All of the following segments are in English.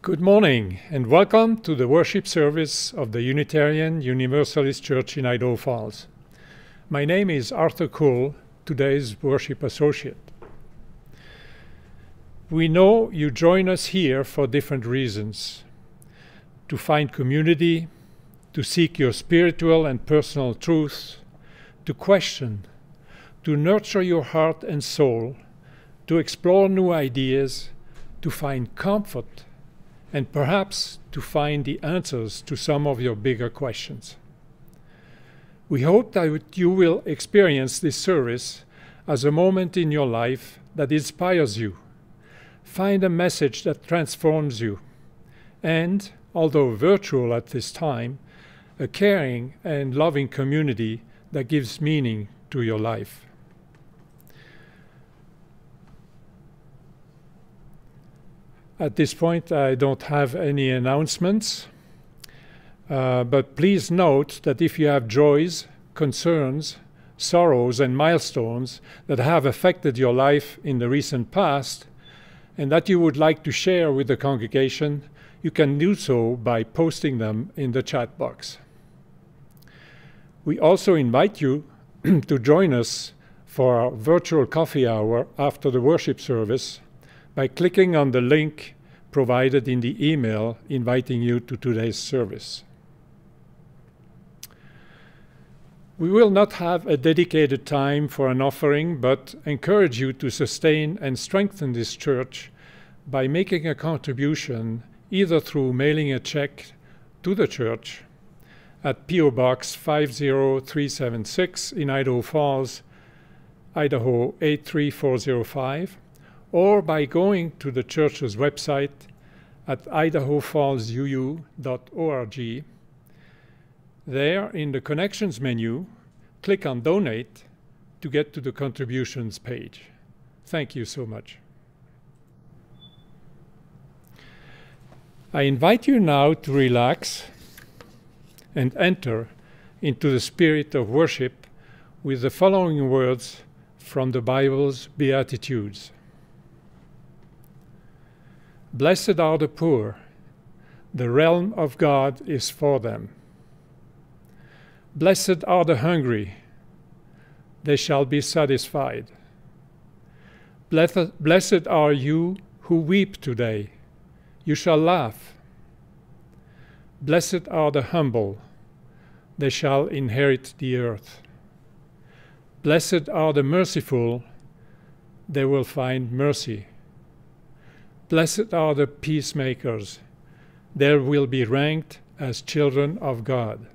Good morning and welcome to the worship service of the Unitarian Universalist Church in Idaho Falls. My name is Arthur Kuhl, today's worship associate. We know you join us here for different reasons: to find community, to seek your spiritual and personal truths, to question, to nurture your heart and soul, to explore new ideas, to find comfort, and perhaps to find the answers to some of your bigger questions. We hope that you will experience this service as a moment in your life that inspires you. Find a message that transforms you, and, although virtual at this time, a caring and loving community that gives meaning to your life. At this point, I don't have any announcements, but please note that if you have joys, concerns, sorrows, and milestones that have affected your life in the recent past, and that you would like to share with the congregation, you can do so by posting them in the chat box. We also invite you to join us for our virtual coffee hour after the worship service by clicking on the link provided in the email inviting you to today's service. We will not have a dedicated time for an offering, but encourage you to sustain and strengthen this church by making a contribution either through mailing a check to the church at P.O. Box 50376 in Idaho Falls, Idaho 83405, or by going to the church's website at idahofallsuu.org. There, in the Connections menu, click on Donate to get to the Contributions page. Thank you so much. I invite you now to relax and enter into the spirit of worship with the following words from the Bible's Beatitudes. Blessed are the poor, the realm of God is for them. Blessed are the hungry, they shall be satisfied. Blessed are you who weep today, you shall laugh. Blessed are the humble, they shall inherit the earth. Blessed are the merciful, they will find mercy. Blessed are the peacemakers, they will be ranked as children of God.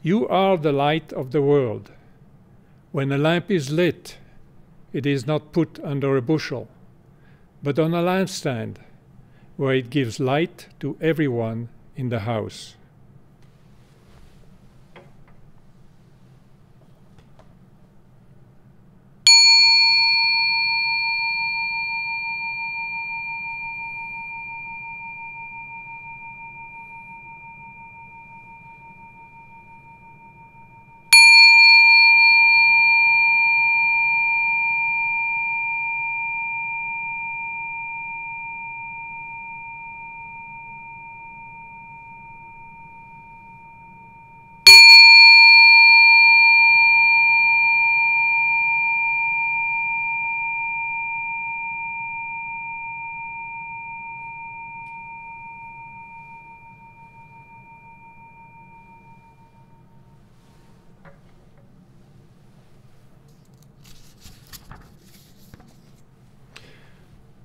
You are the light of the world. When a lamp is lit, it is not put under a bushel, but on a lampstand, where it gives light to everyone in the house.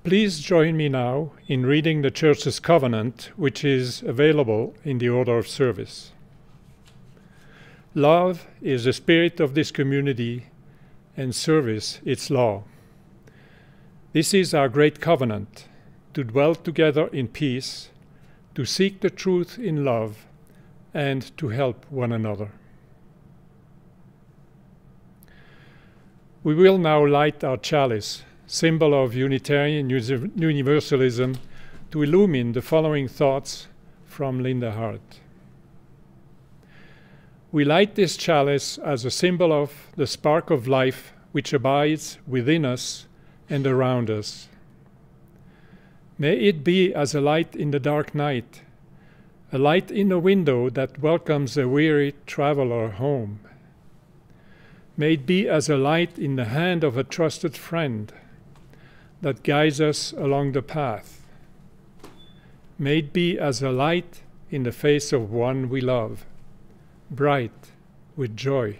Please join me now in reading the Church's covenant, which is available in the order of service. Love is the spirit of this community, and service its law. This is our great covenant, to dwell together in peace, to seek the truth in love, and to help one another. We will now light our chalice, symbol of Unitarian Universalism, to illumine the following thoughts from Linda Hart. We light this chalice as a symbol of the spark of life which abides within us and around us. May it be as a light in the dark night, a light in a window that welcomes a weary traveler home. May it be as a light in the hand of a trusted friend that guides us along the path. May it be as a light in the face of one we love, bright with joy.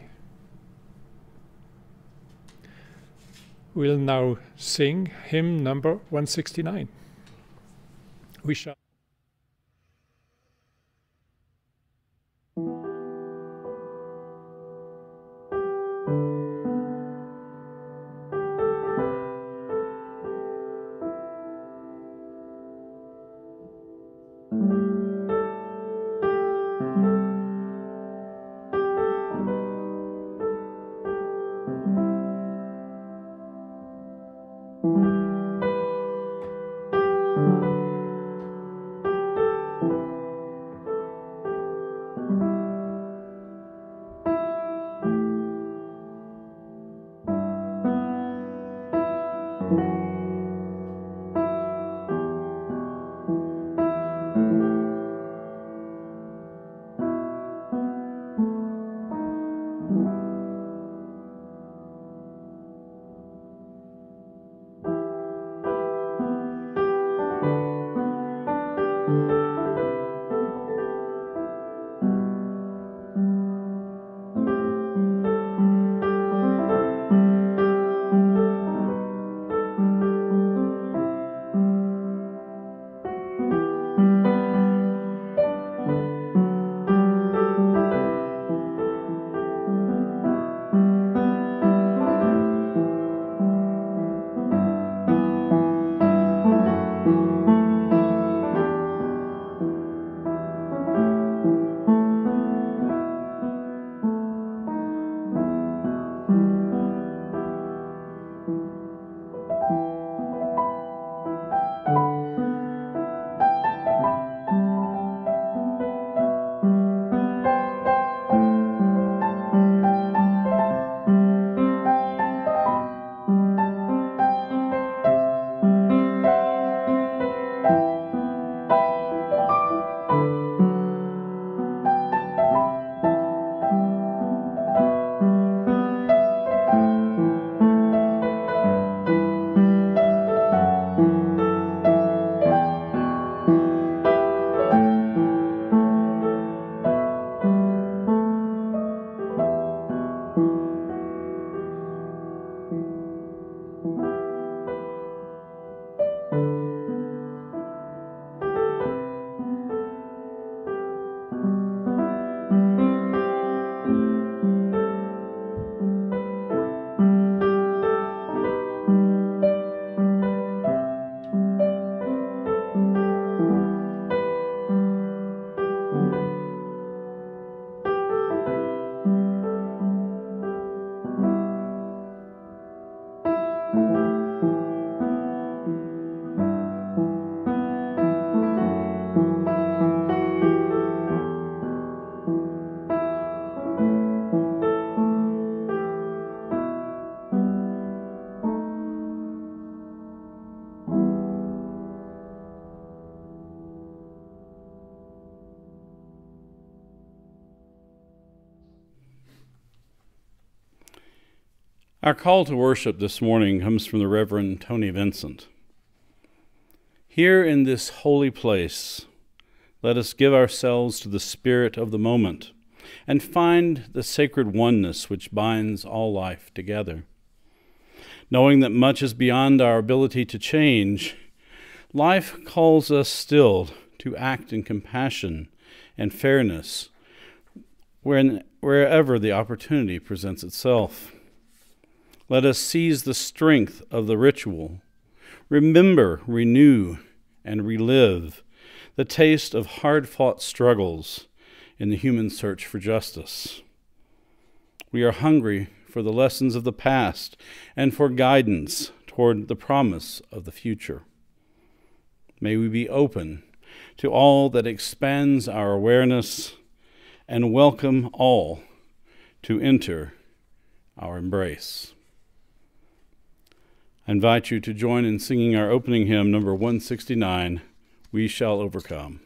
We'll now sing hymn number 169. We shall. Our call to worship this morning comes from the Reverend Tony Vincent. Here in this holy place, let us give ourselves to the spirit of the moment and find the sacred oneness which binds all life together. Knowing that much is beyond our ability to change, life calls us still to act in compassion and fairness wherever the opportunity presents itself. Let us seize the strength of the ritual, remember, renew, and relive the taste of hard-fought struggles in the human search for justice. We are hungry for the lessons of the past and for guidance toward the promise of the future. May we be open to all that expands our awareness and welcome all to enter our embrace. I invite you to join in singing our opening hymn, number 169, We Shall Overcome.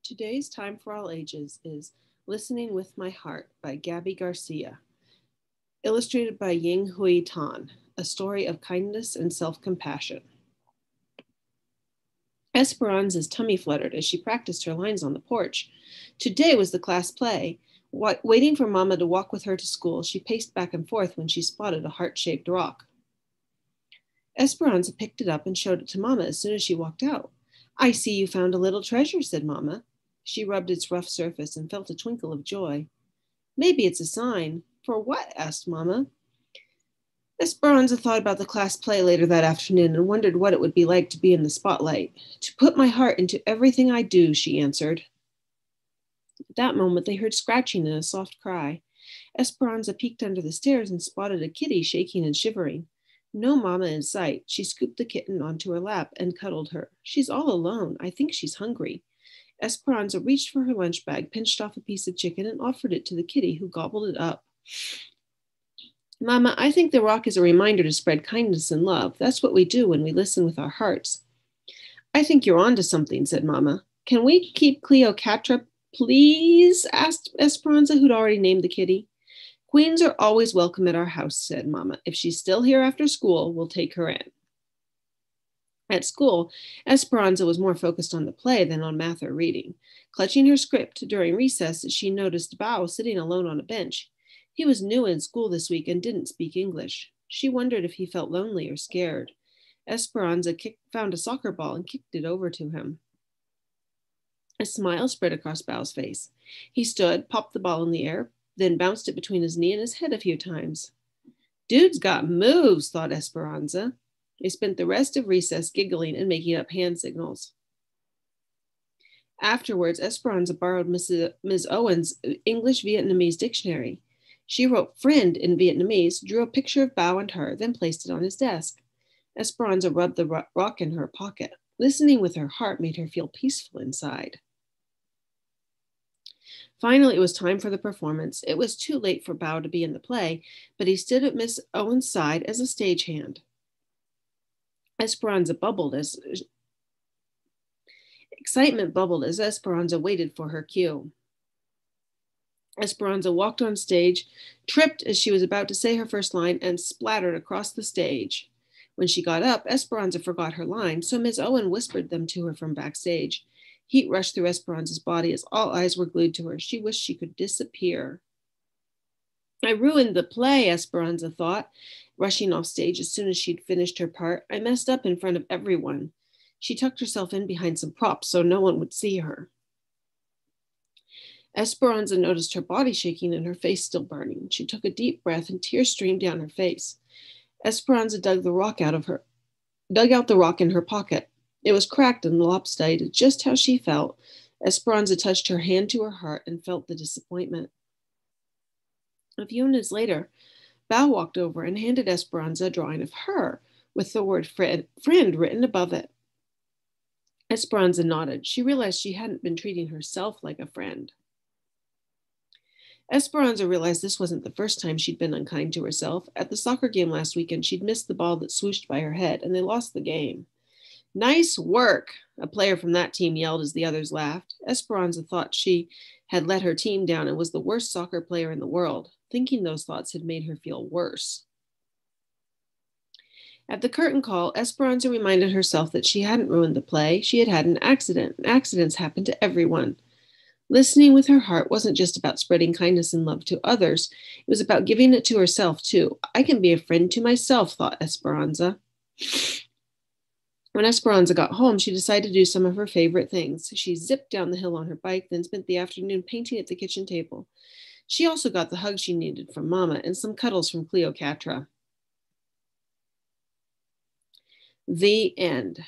Today's Time for All Ages is Listening with My Heart by Gabby Garcia, illustrated by Ying Hui Tan, a story of kindness and self-compassion. Esperanza's tummy fluttered as she practiced her lines on the porch. Today was the class play. Waiting for Mama to walk with her to school, she paced back and forth when she spotted a heart-shaped rock. Esperanza picked it up and showed it to Mama as soon as she walked out. "I see you found a little treasure," said Mama. She rubbed its rough surface and felt a twinkle of joy. "Maybe it's a sign." "For what?" asked Mama. Esperanza thought about the class play later that afternoon and wondered what it would be like to be in the spotlight. "To put my heart into everything I do," she answered. At that moment, they heard scratching and a soft cry. Esperanza peeked under the stairs and spotted a kitty shaking and shivering. No Mama in sight. She scooped the kitten onto her lap and cuddled her. "She's all alone. I think she's hungry." Esperanza reached for her lunch bag, pinched off a piece of chicken, and offered it to the kitty, who gobbled it up. "Mama, I think the rock is a reminder to spread kindness and love. That's what we do when we listen with our hearts." "I think you're on to something," said Mama. "Can we keep Cleopatra, please?" asked Esperanza, who'd already named the kitty. "Queens are always welcome at our house," said Mama. "If she's still here after school, we'll take her in." At school, Esperanza was more focused on the play than on math or reading. Clutching her script during recess, she noticed Bao sitting alone on a bench. He was new in school this week and didn't speak English. She wondered if he felt lonely or scared. Esperanza found a soccer ball and kicked it over to him. A smile spread across Bao's face. He stood, popped the ball in the air, then bounced it between his knee and his head a few times. "Dude's got moves," thought Esperanza. They spent the rest of recess giggling and making up hand signals. Afterwards, Esperanza borrowed Ms. Owen's English-Vietnamese dictionary. She wrote friend in Vietnamese, drew a picture of Bao and her, then placed it on his desk. Esperanza rubbed the rock in her pocket. Listening with her heart made her feel peaceful inside. Finally, it was time for the performance. It was too late for Bao to be in the play, but he stood at Miss Owen's side as a stagehand. Excitement bubbled as Esperanza waited for her cue. Esperanza walked on stage, tripped as she was about to say her first line, and splattered across the stage. When she got up, Esperanza forgot her line, so Miss Owen whispered them to her from backstage. Heat rushed through Esperanza's body as all eyes were glued to her. She wished she could disappear. I ruined the play, Esperanza thought, rushing off stage as soon as she'd finished her part. I messed up in front of everyone. She tucked herself in behind some props so no one would see her. Esperanza noticed her body shaking and her face still burning. She took a deep breath and tears streamed down her face. Esperanza dug out the rock in her pocket. It was cracked and lopsided, just how she felt. Esperanza touched her hand to her heart and felt the disappointment. A few minutes later, Bao walked over and handed Esperanza a drawing of her with the word friend written above it. Esperanza nodded. She realized she hadn't been treating herself like a friend. Esperanza realized this wasn't the first time she'd been unkind to herself. At the soccer game last weekend, she'd missed the ball that swooshed by her head, and they lost the game. Nice work, a player from that team yelled as the others laughed. Esperanza thought she had let her team down and was the worst soccer player in the world. Thinking those thoughts had made her feel worse. At the curtain call, Esperanza reminded herself that she hadn't ruined the play. She had had an accident. Accidents happen to everyone. Listening with her heart wasn't just about spreading kindness and love to others. It was about giving it to herself, too. I can be a friend to myself, thought Esperanza. When Esperanza got home, she decided to do some of her favorite things. She zipped down the hill on her bike, then spent the afternoon painting at the kitchen table. She also got the hug she needed from Mama and some cuddles from Cleopatra. The end.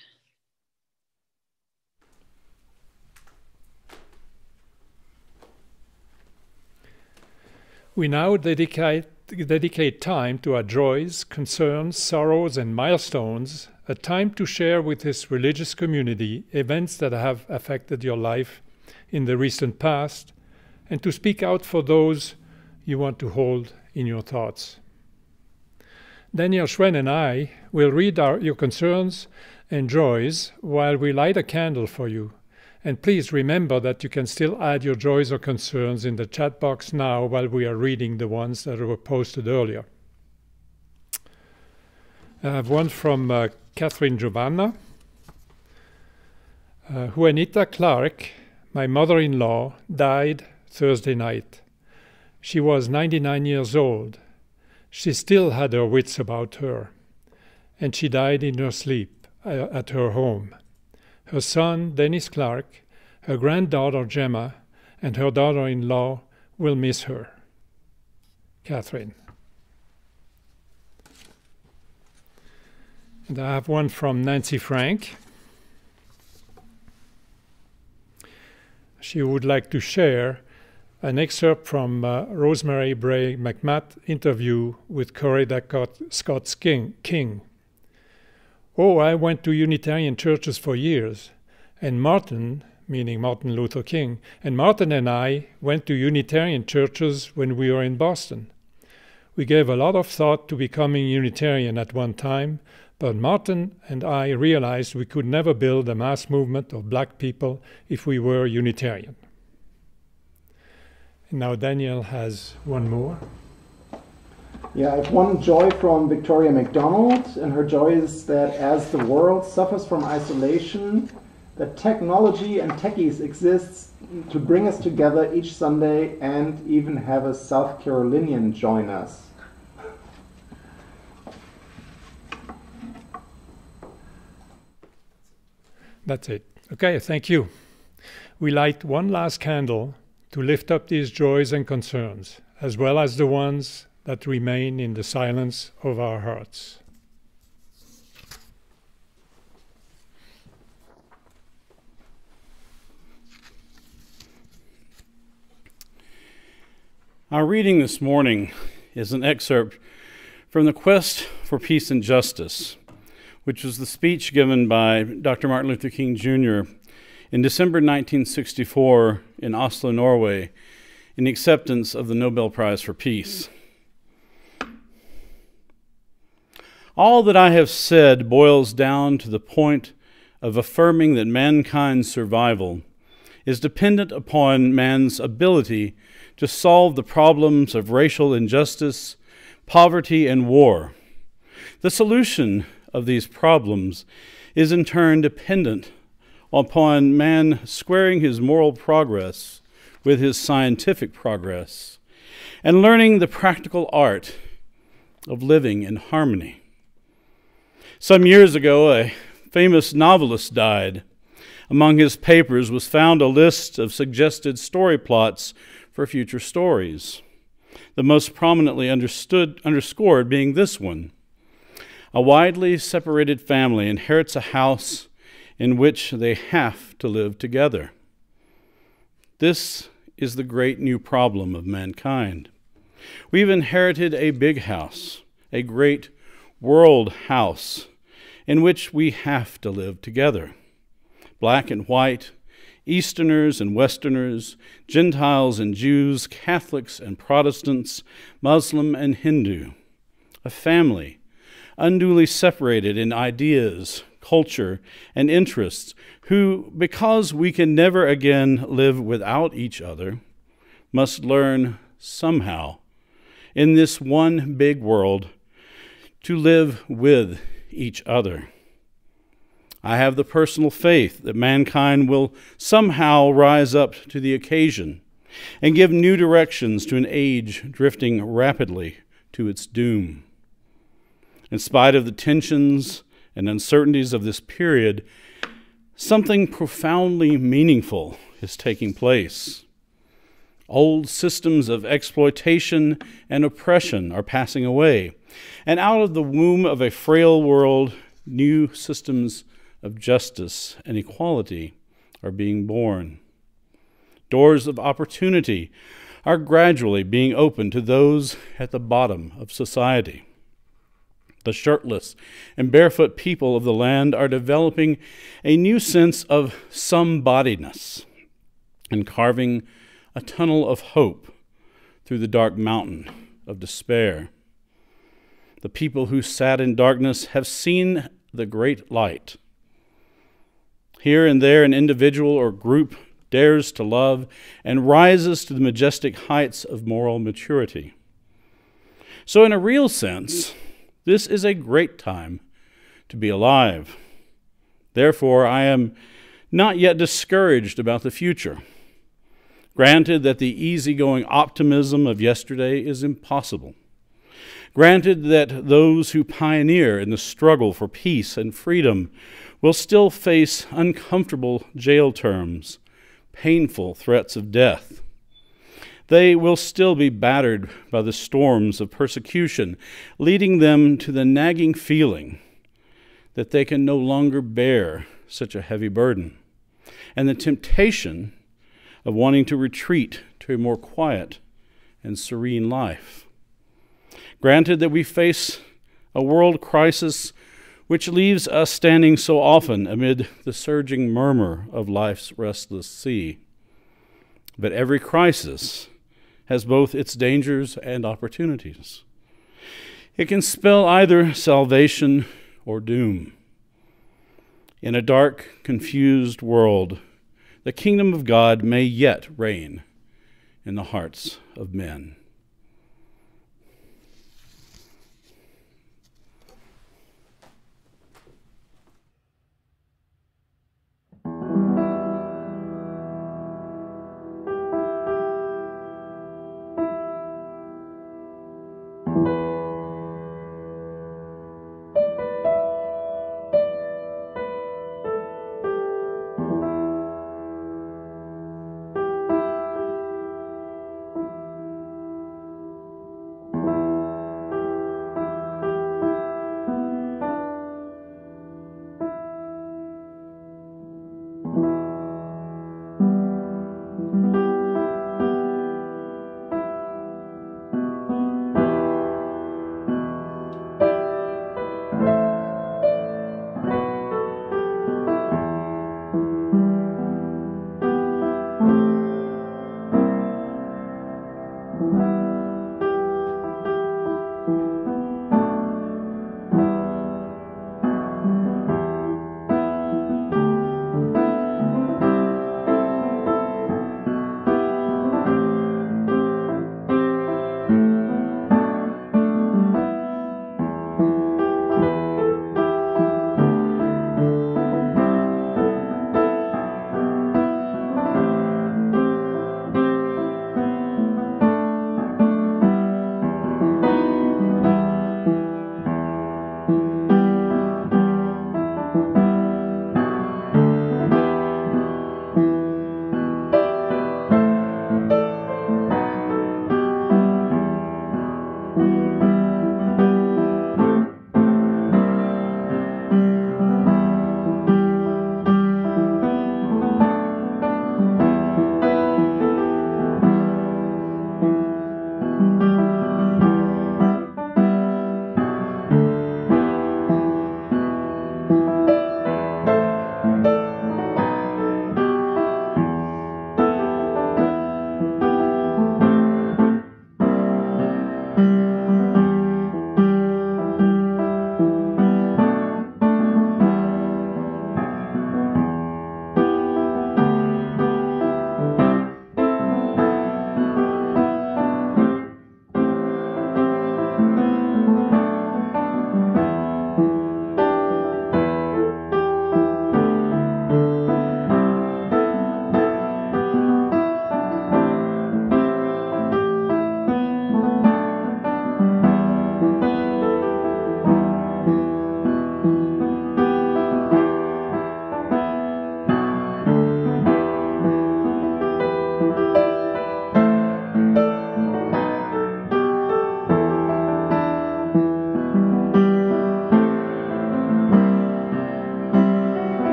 We now dedicate time to our joys, concerns, sorrows, and milestones, a time to share with this religious community events that have affected your life in the recent past, and to speak out for those you want to hold in your thoughts. Daniel Schwen and I will read your concerns and joys while we light a candle for you. And please remember that you can still add your joys or concerns in the chat box now while we are reading the ones that were posted earlier. I have one from Catherine Giovanna. Juanita Clark, my mother-in-law, died Thursday night. She was 99 years old. She still had her wits about her, and she died in her sleep at her home. Her son, Dennis Clark, her granddaughter, Gemma, and her daughter-in-law will miss her. Catherine. And I have one from Nancy Frank. She would like to share an excerpt from Rosemary Bray McMath interview with Coretta Scott King. Oh, I went to Unitarian churches for years, and Martin, meaning Martin Luther King, and Martin and I went to Unitarian churches when we were in Boston. We gave a lot of thought to becoming Unitarian at one time, but Martin and I realized we could never build a mass movement of black people if we were Unitarian. And now Daniel has one more. Yeah, I have one joy from Victoria McDonald, and her joy is that as the world suffers from isolation, that technology and techies exists to bring us together each Sunday and even have a South Carolinian join us. That's it. Okay, thank you. We light one last candle to lift up these joys and concerns, as well as the ones that remain in the silence of our hearts. Our reading this morning is an excerpt from The Quest for Peace and Justice, which was the speech given by Dr. Martin Luther King Jr. in December 1964 in Oslo, Norway, in acceptance of the Nobel Prize for Peace. All that I have said boils down to the point of affirming that mankind's survival is dependent upon man's ability to solve the problems of racial injustice, poverty, and war. The solution of these problems is in turn dependent upon man squaring his moral progress with his scientific progress and learning the practical art of living in harmony. Some years ago, a famous novelist died. Among his papers was found a list of suggested story plots for future stories, the most prominently underscored being this one. A widely separated family inherits a house in which they have to live together. This is the great new problem of mankind. We've inherited a big house, a great world house, in which we have to live together. Black and white, Easterners and Westerners, Gentiles and Jews, Catholics and Protestants, Muslim and Hindu. A family, unduly separated in ideas, culture, and interests, who, because we can never again live without each other, must learn somehow, in this one big world, to live with each other. I have the personal faith that mankind will somehow rise up to the occasion and give new directions to an age drifting rapidly to its doom. In spite of the tensions and uncertainties of this period, something profoundly meaningful is taking place. Old systems of exploitation and oppression are passing away, and out of the womb of a frail world, new systems of justice and equality are being born. Doors of opportunity are gradually being opened to those at the bottom of society. The shirtless and barefoot people of the land are developing a new sense of somebodiness and carving a tunnel of hope through the dark mountain of despair. The people who sat in darkness have seen the great light. Here and there, an individual or group dares to love and rises to the majestic heights of moral maturity. So in a real sense, this is a great time to be alive. Therefore, I am not yet discouraged about the future. Granted that the easygoing optimism of yesterday is impossible. Granted that those who pioneer in the struggle for peace and freedom will still face uncomfortable jail terms, painful threats of death. They will still be battered by the storms of persecution, leading them to the nagging feeling that they can no longer bear such a heavy burden, and the temptation of wanting to retreat to a more quiet and serene life. Granted that we face a world crisis which leaves us standing so often amid the surging murmur of life's restless sea. But every crisis has both its dangers and opportunities. It can spell either salvation or doom. In a dark, confused world, the kingdom of God may yet reign in the hearts of men.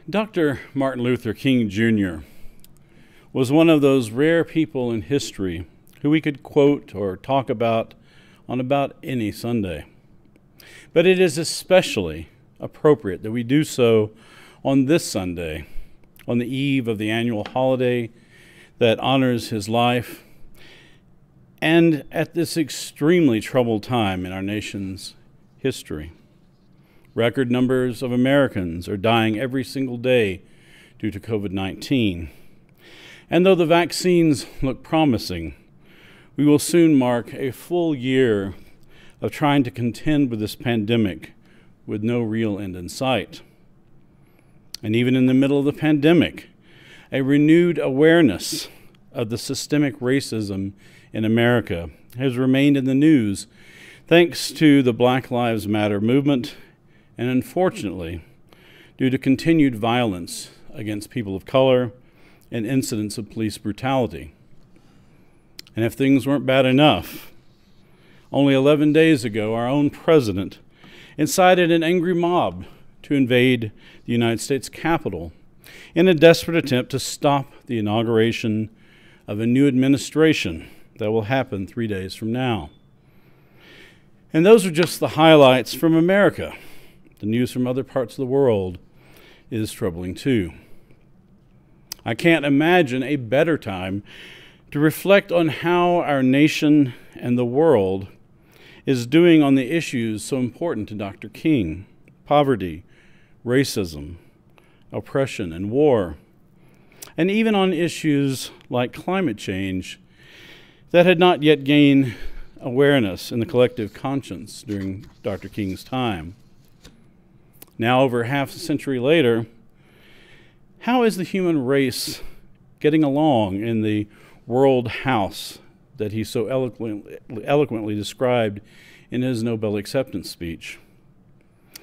Dr. Martin Luther King Jr. was one of those rare people in history who we could quote or talk about on about any Sunday. But it is especially appropriate that we do so on this Sunday, on the eve of the annual holiday that honors his life, and at this extremely troubled time in our nation's history. Record numbers of Americans are dying every single day due to COVID-19. And though the vaccines look promising, we will soon mark a full year of trying to contend with this pandemic with no real end in sight. And even in the middle of the pandemic, a renewed awareness of the systemic racism in America has remained in the news thanks to the Black Lives Matter movement and, unfortunately, due to continued violence against people of color and incidents of police brutality. And if things weren't bad enough, only 11 days ago, our own president incited an angry mob to invade the United States Capitol in a desperate attempt to stop the inauguration of a new administration that will happen 3 days from now. And those are just the highlights from America. The news from other parts of the world is troubling too. I can't imagine a better time to reflect on how our nation and the world is doing on the issues so important to Dr. King: poverty, racism, oppression, and war, and even on issues like climate change that had not yet gained awareness in the collective conscience during Dr. King's time. Now, over half a century later, how is the human race getting along in the world house that he so eloquently described in his Nobel acceptance speech?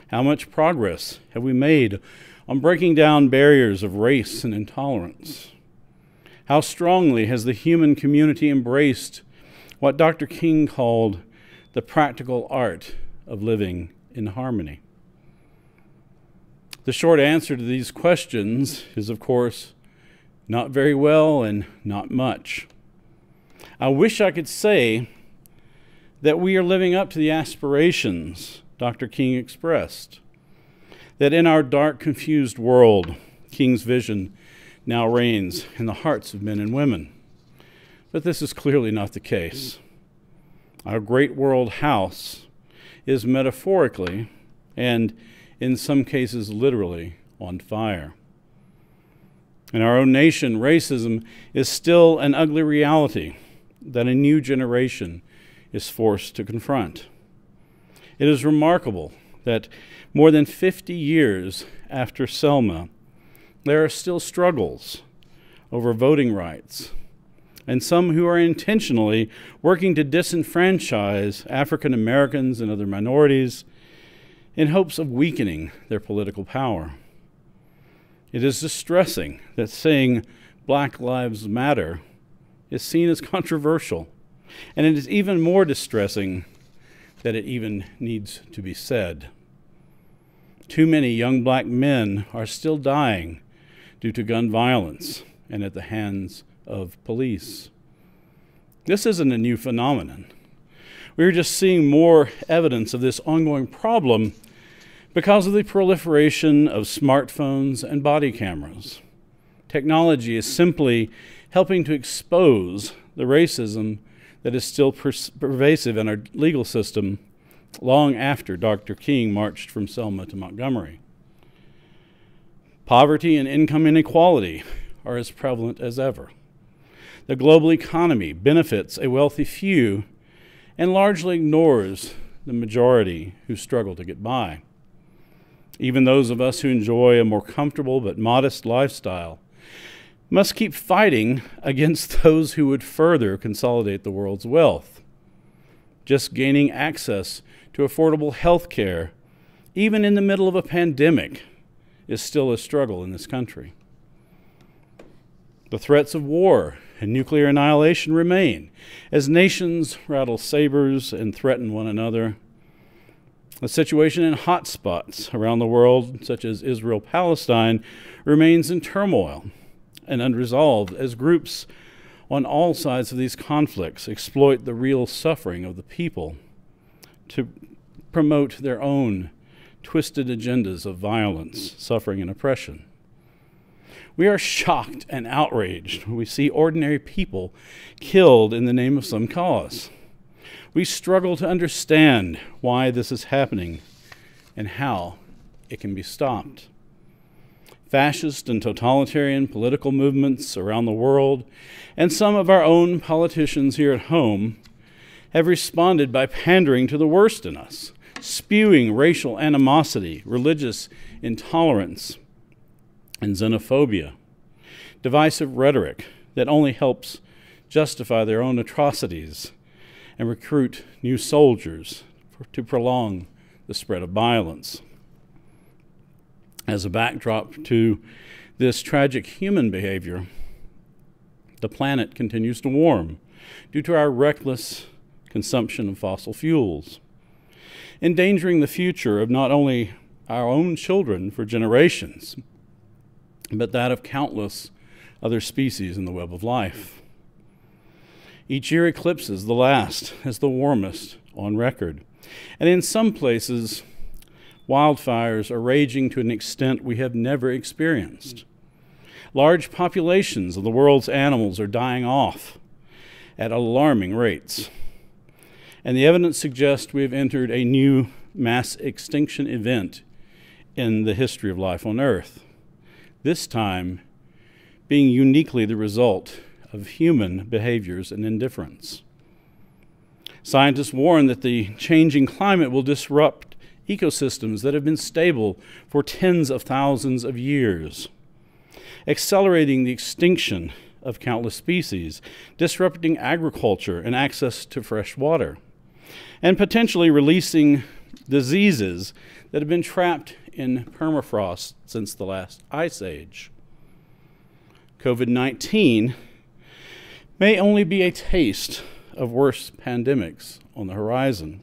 How much progress have we made on breaking down barriers of race and intolerance? How strongly has the human community embraced what Dr. King called the practical art of living in harmony? The short answer to these questions is, of course, not very well and not much. I wish I could say that we are living up to the aspirations Dr. King expressed, that in our dark, confused world, King's vision now reigns in the hearts of men and women. But this is clearly not the case. Our great world house is metaphorically and in some cases literally on fire. In our own nation, racism is still an ugly reality that a new generation is forced to confront. It is remarkable that more than 50 years after Selma, there are still struggles over voting rights, and some who are intentionally working to disenfranchise African Americans and other minorities in hopes of weakening their political power. It is distressing that saying Black Lives Matter is seen as controversial, and it is even more distressing that it even needs to be said. Too many young black men are still dying due to gun violence and at the hands of police. This isn't a new phenomenon. We're just seeing more evidence of this ongoing problem because of the proliferation of smartphones and body cameras. Technology is simply helping to expose the racism that is still pervasive in our legal system long after Dr. King marched from Selma to Montgomery. Poverty and income inequality are as prevalent as ever. The global economy benefits a wealthy few and largely ignores the majority who struggle to get by. Even those of us who enjoy a more comfortable but modest lifestyle must keep fighting against those who would further consolidate the world's wealth. Just gaining access to affordable health care, even in the middle of a pandemic, is still a struggle in this country. The threats of war and nuclear annihilation remain as nations rattle sabers and threaten one another. The situation in hot spots around the world, such as Israel-Palestine, remains in turmoil and unresolved as groups on all sides of these conflicts exploit the real suffering of the people to promote their own twisted agendas of violence, suffering, and oppression. We are shocked and outraged when we see ordinary people killed in the name of some cause. We struggle to understand why this is happening and how it can be stopped. Fascist and totalitarian political movements around the world, and some of our own politicians here at home, have responded by pandering to the worst in us, spewing racial animosity, religious intolerance, and xenophobia, divisive rhetoric that only helps justify their own atrocities and recruit new soldiers to prolong the spread of violence. As a backdrop to this tragic human behavior, the planet continues to warm due to our reckless consumption of fossil fuels, endangering the future of not only our own children for generations, but that of countless other species in the web of life. Each year eclipses the last as the warmest on record, and in some places, wildfires are raging to an extent we have never experienced. Large populations of the world's animals are dying off at alarming rates, and the evidence suggests we have entered a new mass extinction event in the history of life on Earth, this time being uniquely the result of human behaviors and indifference. Scientists warn that the changing climate will disrupt ecosystems that have been stable for tens of thousands of years, accelerating the extinction of countless species, disrupting agriculture and access to fresh water, and potentially releasing diseases that have been trapped in permafrost since the last ice age. COVID-19 may only be a taste of worse pandemics on the horizon.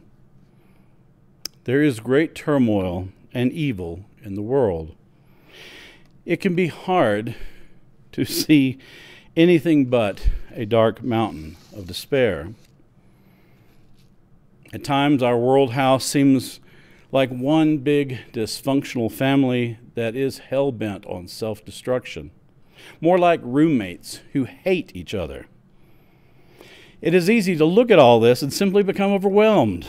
There is great turmoil and evil in the world. It can be hard to see anything but a dark mountain of despair. At times, our world house seems like one big dysfunctional family that is hell-bent on self-destruction, more like roommates who hate each other. It is easy to look at all this and simply become overwhelmed.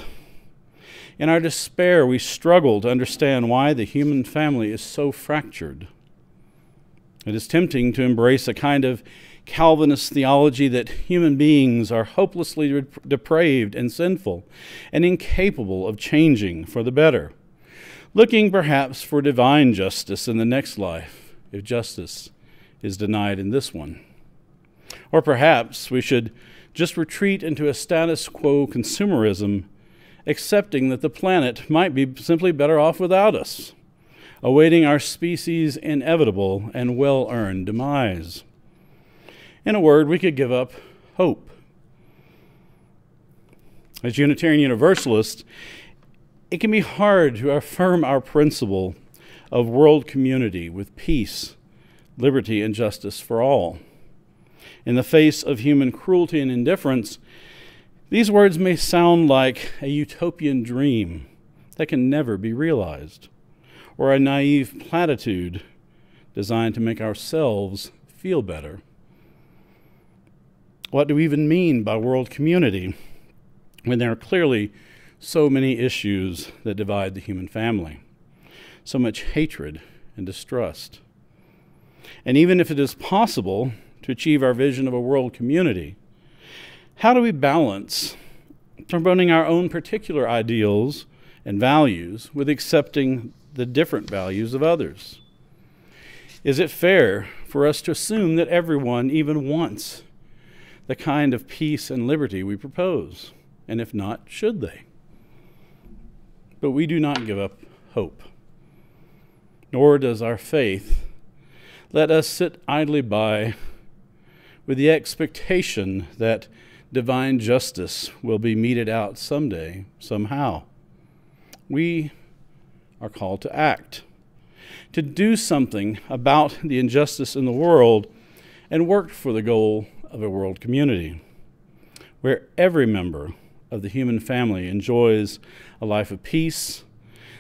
In our despair, we struggle to understand why the human family is so fractured. It is tempting to embrace a kind of Calvinist theology that human beings are hopelessly depraved and sinful and incapable of changing for the better, looking perhaps for divine justice in the next life if justice is denied in this one. Or perhaps we should just retreat into a status quo consumerism, accepting that the planet might be simply better off without us, awaiting our species' inevitable and well-earned demise. In a word, we could give up hope. As Unitarian Universalists, it can be hard to affirm our principle of world community with peace, liberty, and justice for all. In the face of human cruelty and indifference, these words may sound like a utopian dream that can never be realized, or a naive platitude designed to make ourselves feel better. What do we even mean by world community when there are clearly so many issues that divide the human family, so much hatred and distrust? And even if it is possible to achieve our vision of a world community, how do we balance promoting our own particular ideals and values with accepting the different values of others? Is it fair for us to assume that everyone even wants the kind of peace and liberty we propose? And if not, should they? But we do not give up hope, nor does our faith let us sit idly by with the expectation that divine justice will be meted out someday, somehow. we are called to act, to do something about the injustice in the world and work for the goal of a world community where every member of the human family enjoys a life of peace,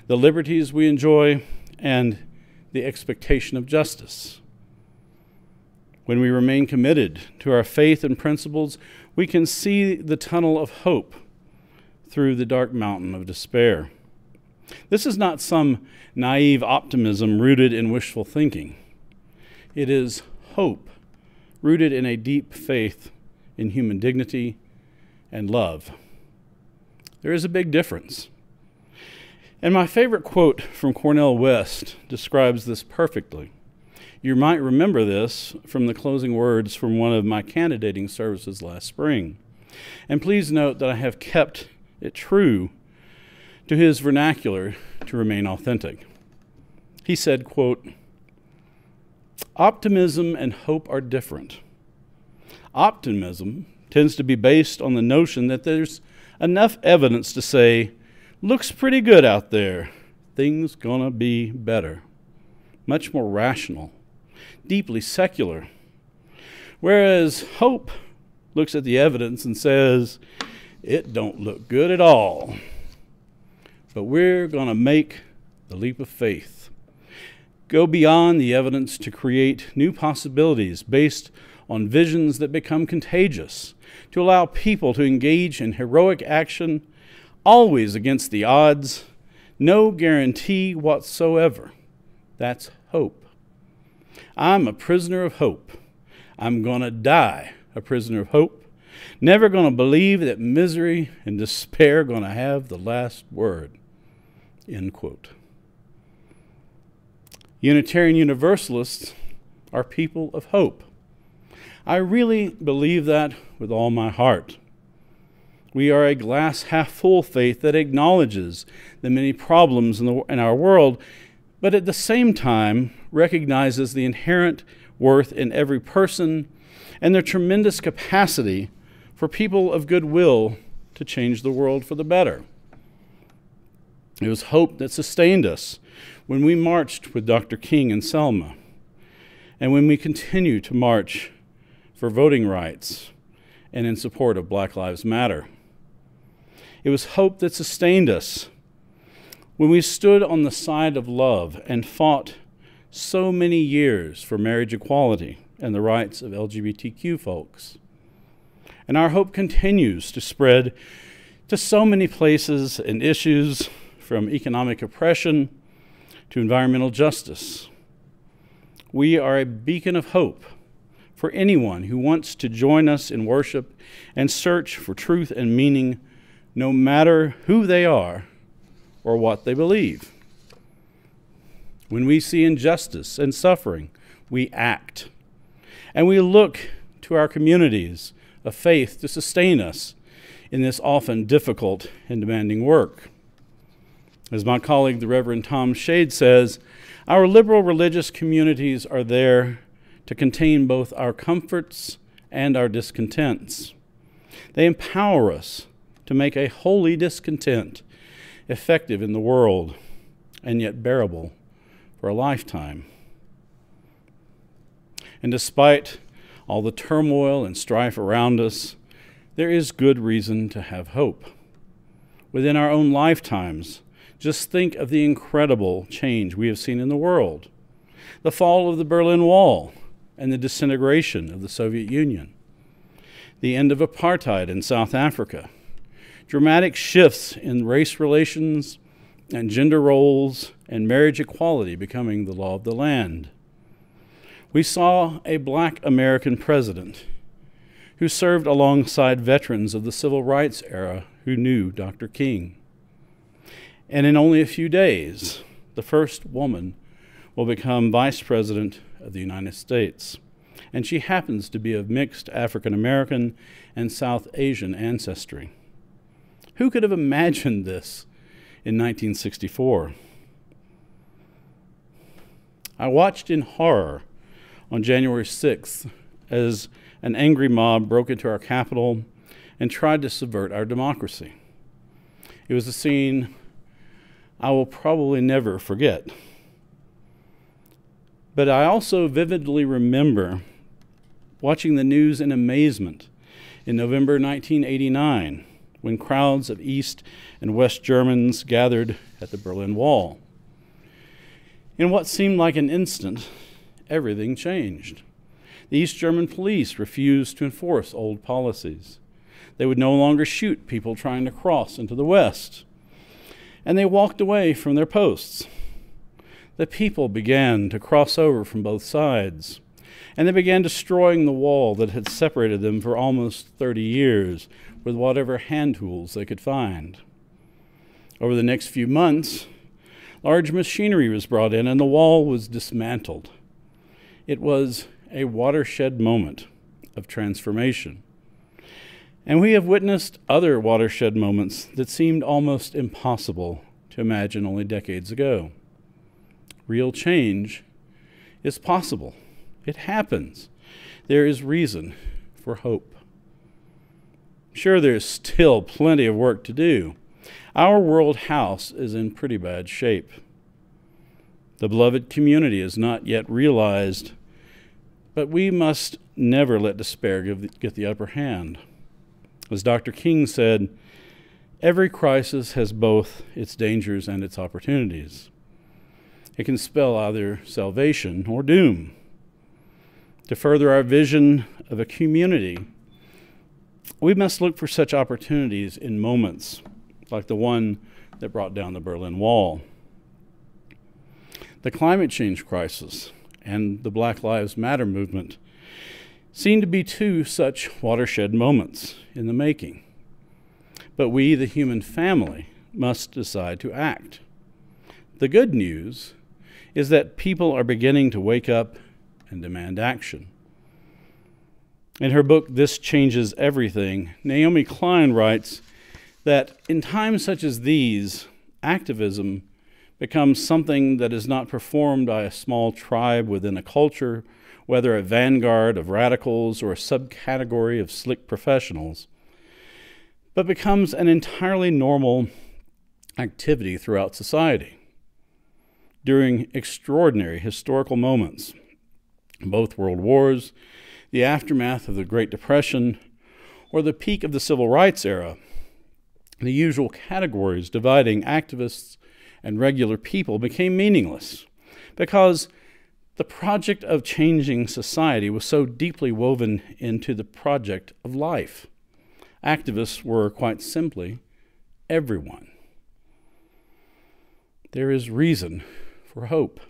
the liberties we enjoy, and the expectation of justice. When we remain committed to our faith and principles, we can see the tunnel of hope through the dark mountain of despair. This is not some naive optimism rooted in wishful thinking. It is hope rooted in a deep faith in human dignity and love. There is a big difference. And my favorite quote from Cornel West describes this perfectly. You might remember this from the closing words from one of my candidating services last spring. And please note that I have kept it true to his vernacular to remain authentic. He said, quote, "Optimism and hope are different. Optimism tends to be based on the notion that there's enough evidence to say, looks pretty good out there, things gonna be better. Much more rational, deeply secular. Whereas hope looks at the evidence and says, it don't look good at all. But we're gonna make the leap of faith, go beyond the evidence to create new possibilities based on visions that become contagious, to allow people to engage in heroic action, always against the odds, no guarantee whatsoever. That's hope. I'm a prisoner of hope. I'm going to die a prisoner of hope, never going to believe that misery and despair are going to have the last word." End quote. Unitarian Universalists are people of hope. I really believe that with all my heart. We are a glass half full faith that acknowledges the many problems in our world, but at the same time recognizes the inherent worth in every person and their tremendous capacity for people of goodwill to change the world for the better. It was hope that sustained us when we marched with Dr. King and Selma, and when we continue to march for voting rights and in support of Black Lives Matter. It was hope that sustained us when we stood on the side of love and fought so many years for marriage equality and the rights of LGBTQ folks. And our hope continues to spread to so many places and issues, from economic oppression to environmental justice. We are a beacon of hope for anyone who wants to join us in worship and search for truth and meaning, no matter who they are or what they believe. When we see injustice and suffering, we act. And we look to our communities of faith to sustain us in this often difficult and demanding work. As my colleague, the Reverend Tom Shade, says, our liberal religious communities are there to contain both our comforts and our discontents. They empower us to make a holy discontent effective in the world and yet bearable for a lifetime. And despite all the turmoil and strife around us, there is good reason to have hope. Within our own lifetimes, just think of the incredible change we have seen in the world. The fall of the Berlin Wall and the disintegration of the Soviet Union. The end of apartheid in South Africa. Dramatic shifts in race relations and gender roles and marriage equality becoming the law of the land. We saw a Black American president who served alongside veterans of the civil rights era who knew Dr. King. And in only a few days, the first woman will become Vice President of the United States. And she happens to be of mixed African American and South Asian ancestry. Who could have imagined this in 1964? I watched in horror on January 6th as an angry mob broke into our Capitol and tried to subvert our democracy. It was a scene I will probably never forget. But I also vividly remember watching the news in amazement in November 1989, when crowds of East and West Germans gathered at the Berlin Wall. In what seemed like an instant, everything changed. The East German police refused to enforce old policies. They would no longer shoot people trying to cross into the West. And they walked away from their posts. The people began to cross over from both sides, and they began destroying the wall that had separated them for almost 30 years with whatever hand tools they could find. Over the next few months, large machinery was brought in and the wall was dismantled. It was a watershed moment of transformation. And we have witnessed other watershed moments that seemed almost impossible to imagine only decades ago. Real change is possible. It happens. There is reason for hope. Sure, there's still plenty of work to do. Our world house is in pretty bad shape. The beloved community is not yet realized, but we must never let despair get the upper hand. As Dr. King said, every crisis has both its dangers and its opportunities. It can spell either salvation or doom. To further our vision of a community, we must look for such opportunities in moments like the one that brought down the Berlin Wall. The climate change crisis and the Black Lives Matter movement seem to be two such watershed moments in the making. But we, the human family, must decide to act. The good news is that people are beginning to wake up and demand action. In her book, This Changes Everything, Naomi Klein writes that in times such as these, activism becomes something that is not performed by a small tribe within a culture, whether a vanguard of radicals or a subcategory of slick professionals, but becomes an entirely normal activity throughout society. During extraordinary historical moments, both world wars, the aftermath of the Great Depression, or the peak of the Civil Rights era, the usual categories dividing activists and regular people became meaningless because the project of changing society was so deeply woven into the project of life. Activists were, quite simply, everyone. There is reason for hope.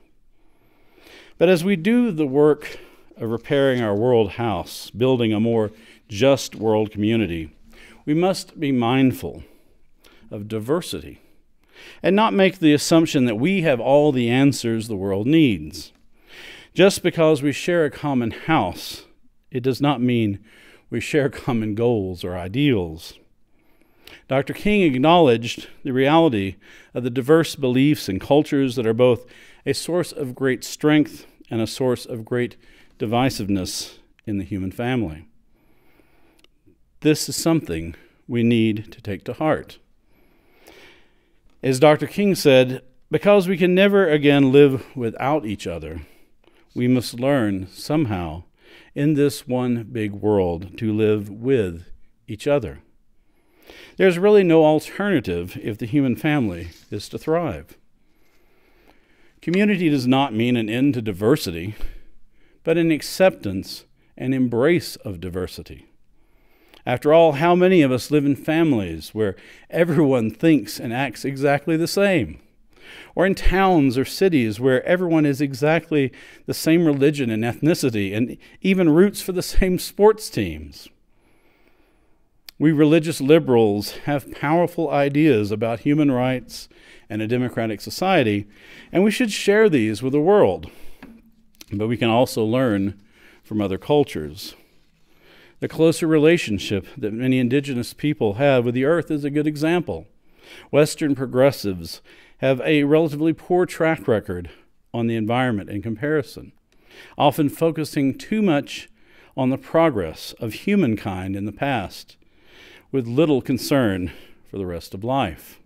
But as we do the work of repairing our world house, building a more just world community, we must be mindful of diversity and not make the assumption that we have all the answers the world needs. Just because we share a common house, it does not mean we share common goals or ideals. Dr. King acknowledged the reality of the diverse beliefs and cultures that are both a source of great strength and a source of great divisiveness in the human family. This is something we need to take to heart. As Dr. King said, because we can never again live without each other, we must learn somehow in this one big world to live with each other. There's really no alternative if the human family is to thrive. Community does not mean an end to diversity, but an acceptance and embrace of diversity. After all, how many of us live in families where everyone thinks and acts exactly the same? Or in towns or cities where everyone is exactly the same religion and ethnicity and even roots for the same sports teams? We religious liberals have powerful ideas about human rights and a democratic society, and we should share these with the world. But we can also learn from other cultures. The closer relationship that many indigenous people have with the earth is a good example. Western progressives have a relatively poor track record on the environment in comparison, often focusing too much on the progress of humankind in the past, with little concern for the rest of life.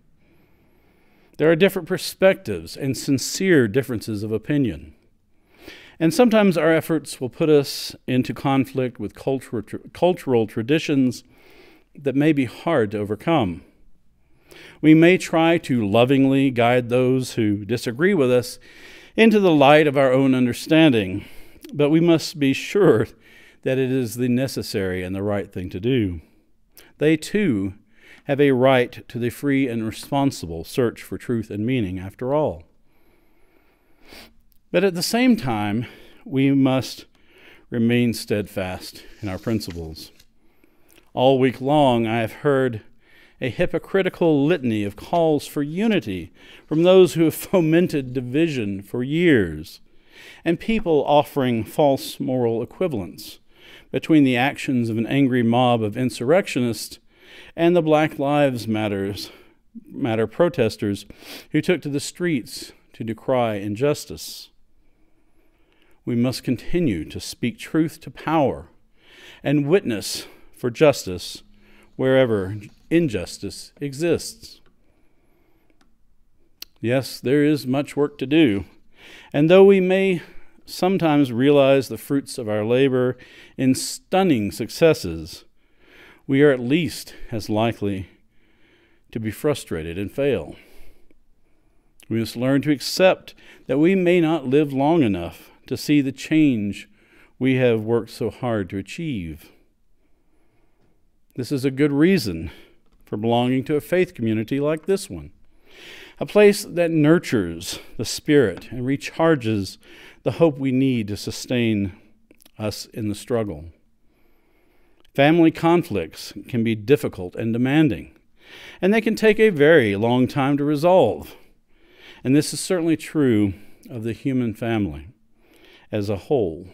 There are different perspectives and sincere differences of opinion. And sometimes our efforts will put us into conflict with cultural traditions that may be hard to overcome. We may try to lovingly guide those who disagree with us into the light of our own understanding, but we must be sure that it is the necessary and the right thing to do. They, too, have a right to the free and responsible search for truth and meaning, after all. But at the same time, we must remain steadfast in our principles. All week long, I have heard a hypocritical litany of calls for unity from those who have fomented division for years, and people offering false moral equivalence between the actions of an angry mob of insurrectionists and the Black Lives Matter protesters who took to the streets to decry injustice. We must continue to speak truth to power and witness for justice wherever injustice exists. Yes, there is much work to do, and though we may sometimes realize the fruits of our labor in stunning successes, we are at least as likely to be frustrated and fail. We must learn to accept that we may not live long enough to see the change we have worked so hard to achieve. This is a good reason for belonging to a faith community like this one, a place that nurtures the spirit and recharges the hope we need to sustain us in the struggle. Family conflicts can be difficult and demanding, and they can take a very long time to resolve. And this is certainly true of the human family as a whole.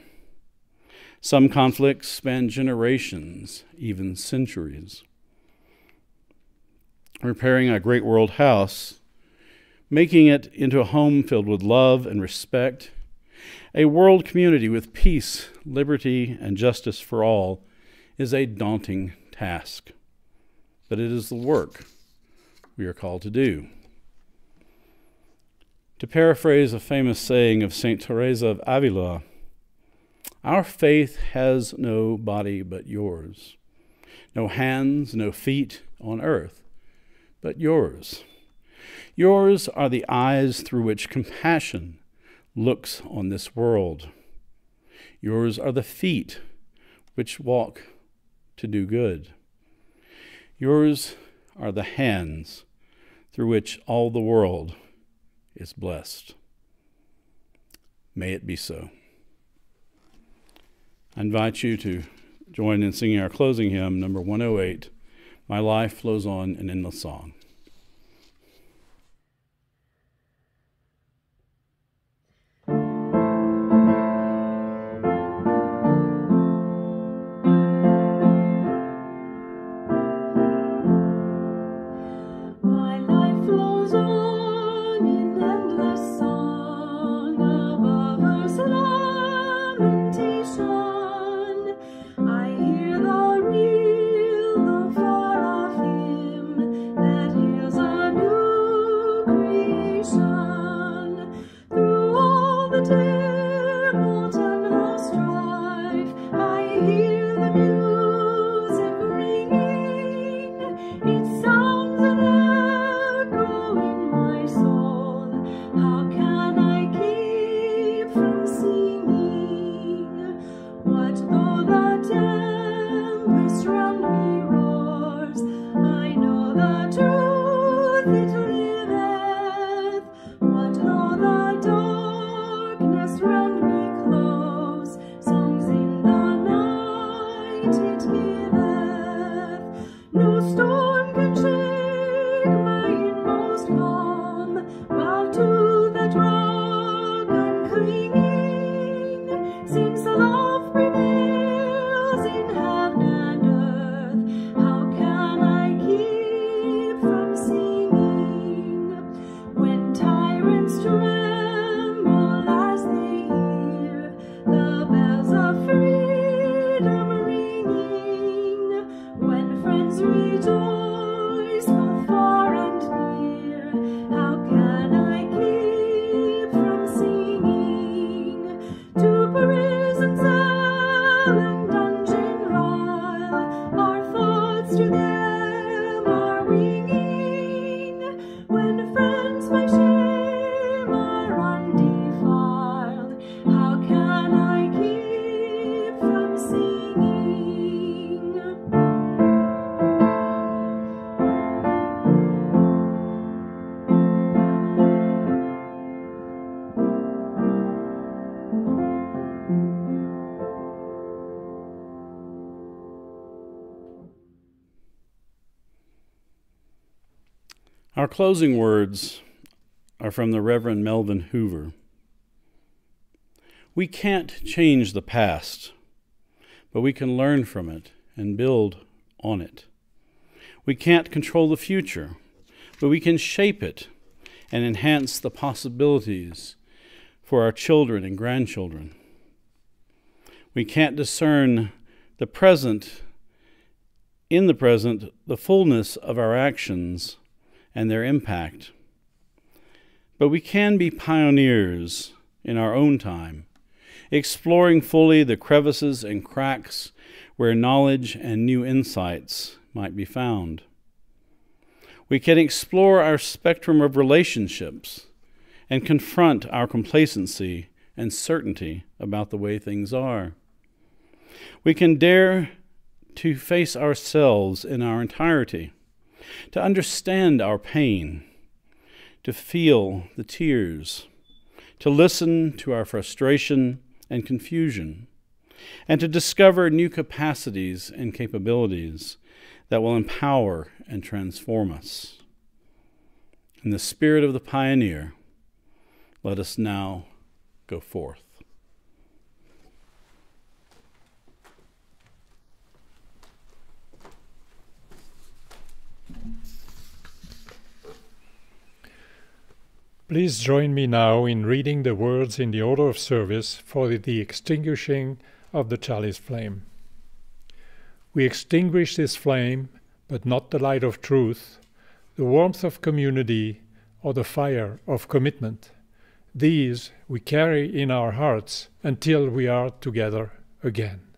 Some conflicts span generations, even centuries. Repairing a great world house, making it into a home filled with love and respect, a world community with peace, liberty, and justice for all is a daunting task. But it is the work we are called to do. To paraphrase a famous saying of St. Teresa of Avila, our faith has no body but yours, no hands, no feet on earth, but yours. Yours are the eyes through which compassion looks on this world. Yours are the feet which walk to do good. Yours are the hands through which all the world is blessed. May it be so. I invite you to join in singing our closing hymn, number 108, My Life Flows On in Endless Song. Rejoice both far and near. How can Our closing words are from the Reverend Melvin Hoover. We can't change the past, but we can learn from it and build on it. We can't control the future, but we can shape it and enhance the possibilities for our children and grandchildren. We can't discern the present, in the present, the fullness of our actions and their impact. But we can be pioneers in our own time, exploring fully the crevices and cracks where knowledge and new insights might be found. We can explore our spectrum of relationships and confront our complacency and certainty about the way things are. We can dare to face ourselves in our entirety, to understand our pain, to feel the tears, to listen to our frustration and confusion, and to discover new capacities and capabilities that will empower and transform us. In the spirit of the pioneer, let us now go forth. Please join me now in reading the words in the order of service for the extinguishing of the chalice flame. We extinguish this flame, but not the light of truth, the warmth of community, or the fire of commitment. These we carry in our hearts until we are together again.